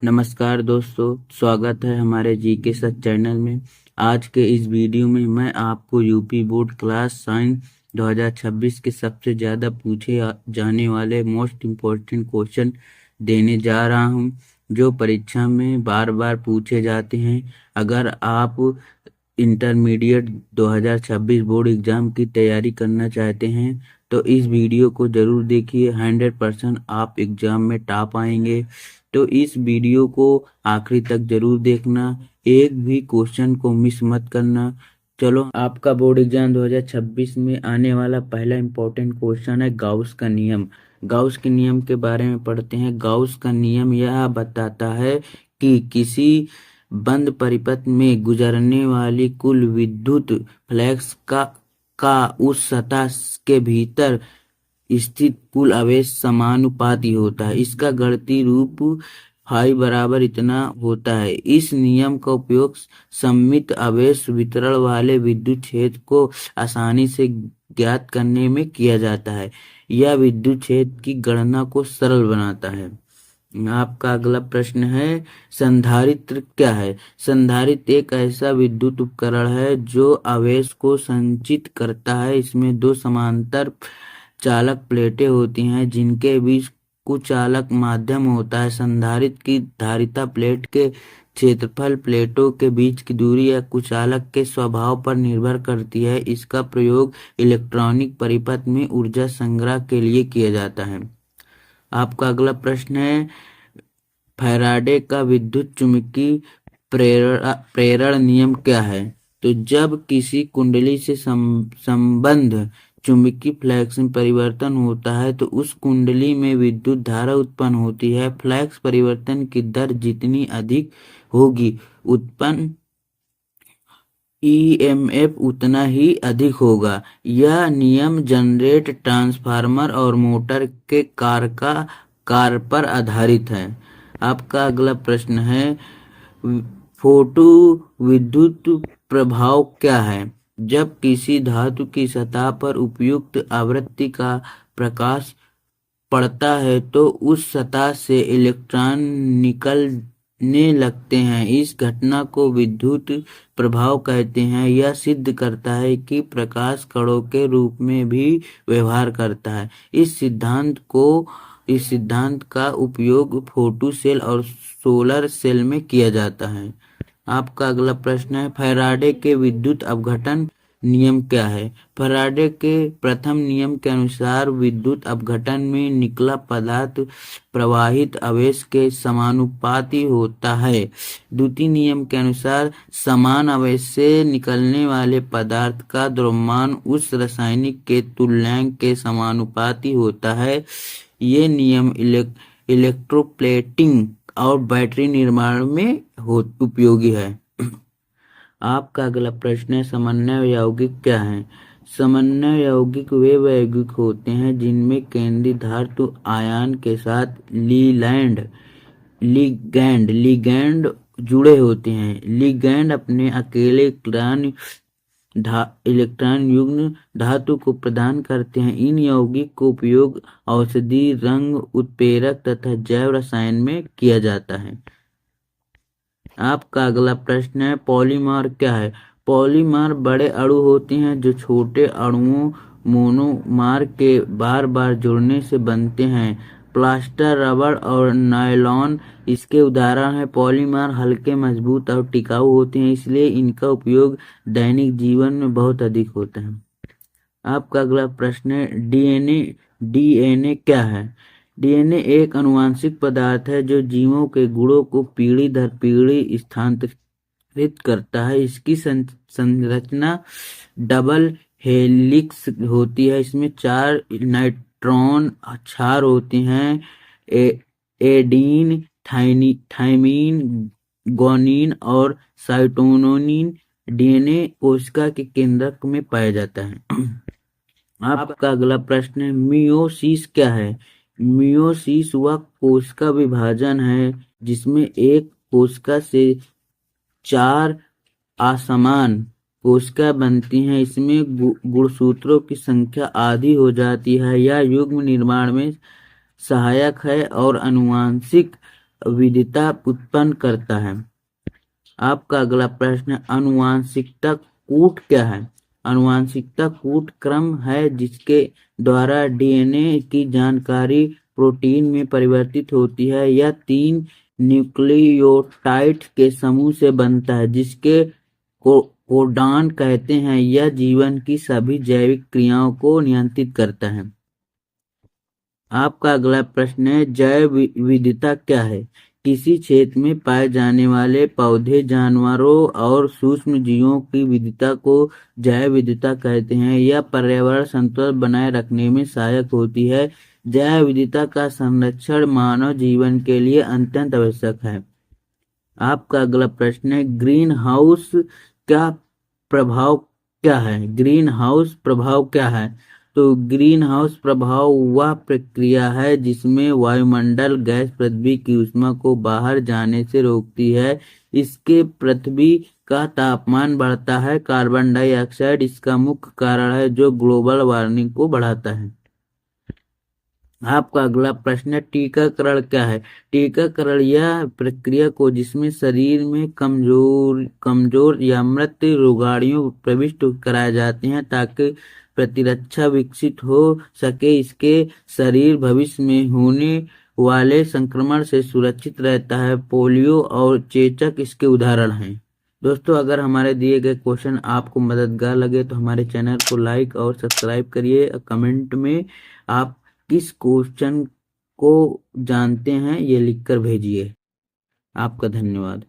नमस्कार दोस्तों, स्वागत है हमारे जीके सच चैनल में। आज के इस वीडियो में मैं आपको यूपी बोर्ड क्लास साइंस 2026 के सबसे ज़्यादा पूछे जाने वाले मोस्ट इम्पोर्टेंट क्वेश्चन देने जा रहा हूं, जो परीक्षा में बार बार पूछे जाते हैं। अगर आप इंटरमीडिएट 2026 बोर्ड एग्ज़ाम की तैयारी करना चाहते हैं तो इस वीडियो को ज़रूर देखिए। 100% आप एग्ज़ाम में टॉप आएंगे। तो इस वीडियो को आखिरी तक जरूर देखना, एक भी क्वेश्चन को मिस मत करना। चलो, आपका बोर्ड एग्जाम 2026 में आने वाला पहला इंपॉर्टेंट क्वेश्चन है गाउस का नियम। गाउस के नियम के बारे में पढ़ते हैं। गाउस का नियम यह बताता है कि किसी बंद परिपथ में गुजरने वाली कुल विद्युत फ्लक्स का उस सतह के भीतर स्थित कुल आवेश समानुपाती होता है। इसका गणितीय रूप फाई बराबर इतना होता है। इस नियम का उपयोग सममित आवेश वितरण वाले विद्युत क्षेत्र को आसानी से ज्ञात करने में किया जाता है। यह विद्युत क्षेत्र की गणना को सरल बनाता है। आपका अगला प्रश्न है, संधारित्र क्या है? संधारित्र एक ऐसा विद्युत उपकरण है जो आवेश को संचित करता है। इसमें दो समांतर चालक प्लेटें होती हैं जिनके बीच कुचालक माध्यम होता है। संधारित्र की धारिता प्लेट के क्षेत्रफल, प्लेटों के बीच की दूरी या कुचालक के स्वभाव पर निर्भर करती है। इसका प्रयोग इलेक्ट्रॉनिक परिपथ में ऊर्जा संग्रह के लिए किया जाता है। आपका अगला प्रश्न है, फैराडे का विद्युत चुंबकीय प्रेरण नियम क्या है? तो जब किसी कुंडली से संबंध चुंबकीय फ्लक्स में परिवर्तन होता है तो उस कुंडली में विद्युत धारा उत्पन्न होती है। फ्लक्स परिवर्तन की दर जितनी अधिक होगी, उत्पन्न ईएमएफ उतना ही अधिक होगा। यह नियम जनरेटर, ट्रांसफार्मर और मोटर के कार्य पर आधारित है। आपका अगला प्रश्न है, फोटो विद्युत प्रभाव क्या है? जब किसी धातु की सतह पर उपयुक्त आवृत्ति का प्रकाश पड़ता है तो उस सतह से इलेक्ट्रॉन निकलने लगते हैं। इस घटना को विद्युत प्रभाव कहते हैं। यह सिद्ध करता है कि प्रकाश कणों के रूप में भी व्यवहार करता है। इस सिद्धांत का उपयोग फोटो सेल और सोलर सेल में किया जाता है। आपका अगला प्रश्न है, फैराडे के विद्युत अपघटन नियम क्या है? फैराडे के प्रथम नियम के अनुसार विद्युत अपघटन में निकला पदार्थ प्रवाहित आवेश के समानुपाती होता है। द्वितीय नियम के अनुसार समान आवेश से निकलने वाले पदार्थ का द्रव्यमान उस रासायनिक के तुल्यांक के समानुपाती होता है। ये नियम इलेक्ट्रोप्लेटिंग और बैटरी निर्माण में उपयोगी है। आपका अगला प्रश्न है, समन्वय यौगिक क्या है? समन्वय यौगिक वे यौगिक होते हैं जिनमें केंद्रीय धातु आयन के साथ लिगैंड जुड़े होते हैं। लिगैंड अपने अकेले इलेक्ट्रॉन युग्म धातु को प्रदान करते हैं। इन यौगिक को उपयोग औषधि, रंग उत्प्रेरक तथा जैव रसायन में किया जाता है। आपका अगला प्रश्न है, पॉलीमर क्या है? पॉलीमर बड़े अणु होते हैं जो छोटे अणुओं मोनोमर के बार बार जुड़ने से बनते हैं। प्लास्टर, रबड़ और नायलॉन इसके उदाहरण हैं। पॉलीमर हल्के, मजबूत और टिकाऊ होते हैं, इसलिए इनका उपयोग दैनिक जीवन में बहुत अधिक होता है। आपका अगला प्रश्न है, डीएनए क्या है? डीएनए एक आनुवंशिक पदार्थ है जो जीवों के गुणों को पीढ़ी दर पीढ़ी स्थानांतरित करता है। इसकी संरचना डबल हेलिक्स होती है। इसमें 4 न्यूट्रॉन क्षार होते हैं, एडीन, थाइमीन, ग्वानिन और साइटोसिन। डीएनए कोशिका के केंद्रक में पाया जाता है। आपका अगला प्रश्न है, मियोसिस क्या है? मियोसिस वह कोशिका विभाजन है जिसमें एक कोशिका से 4 असमान कोशिका बनती हैं। इसमें गुणसूत्रों की संख्या आधी हो जाती है। यह युग्म निर्माण में सहायक है और आनुवंशिक विविधता उत्पन्न करता है। आपका अगला प्रश्न है, आनुवंशिकता कूट क्या है? आनुवंशिकता कूट क्रम है जिसके द्वारा डीएनए की जानकारी प्रोटीन में परिवर्तित होती है। यह 3 न्यूक्लियोटाइड के समूह से बनता है जिसके कोडान कहते हैं। यह जीवन की सभी जैविक क्रियाओं को नियंत्रित करता है। आपका अगला प्रश्न है, जैव विविधता क्या है? किसी क्षेत्र में पाए जाने वाले पौधे, जानवरों और सूक्ष्म जीवों की विविधता को जैव विविधता कहते हैं। यह पर्यावरण संतुलन बनाए रखने में सहायक होती है। जैव विविधता का संरक्षण मानव जीवन के लिए अत्यंत आवश्यक है। आपका अगला प्रश्न है, ग्रीन हाउस क्या प्रभाव क्या है? ग्रीन हाउस प्रभाव क्या है? तो ग्रीन हाउस प्रभाव वह प्रक्रिया है जिसमें वायुमंडल गैस पृथ्वी की ऊष्मा को बाहर जाने से रोकती है। इसके पृथ्वी का तापमान बढ़ता है। कार्बन डाइऑक्साइड इसका मुख्य कारण है जो ग्लोबल वार्मिंग को बढ़ाता है। आपका अगला प्रश्न है, टीकाकरण क्या है? टीकाकरण यह प्रक्रिया को जिसमें शरीर में कमजोर या मृत रोगाणु प्रविष्ट कराए जाते हैं ताकि प्रतिरक्षा विकसित हो सके। इसके शरीर भविष्य में होने वाले संक्रमण से सुरक्षित रहता है। पोलियो और चेचक इसके उदाहरण हैं। दोस्तों, अगर हमारे दिए गए क्वेश्चन आपको मददगार लगे तो हमारे चैनल को लाइक और सब्सक्राइब करिए। कमेंट में आप किस क्वेश्चन को जानते हैं ये लिखकर भेजिए। आपका धन्यवाद।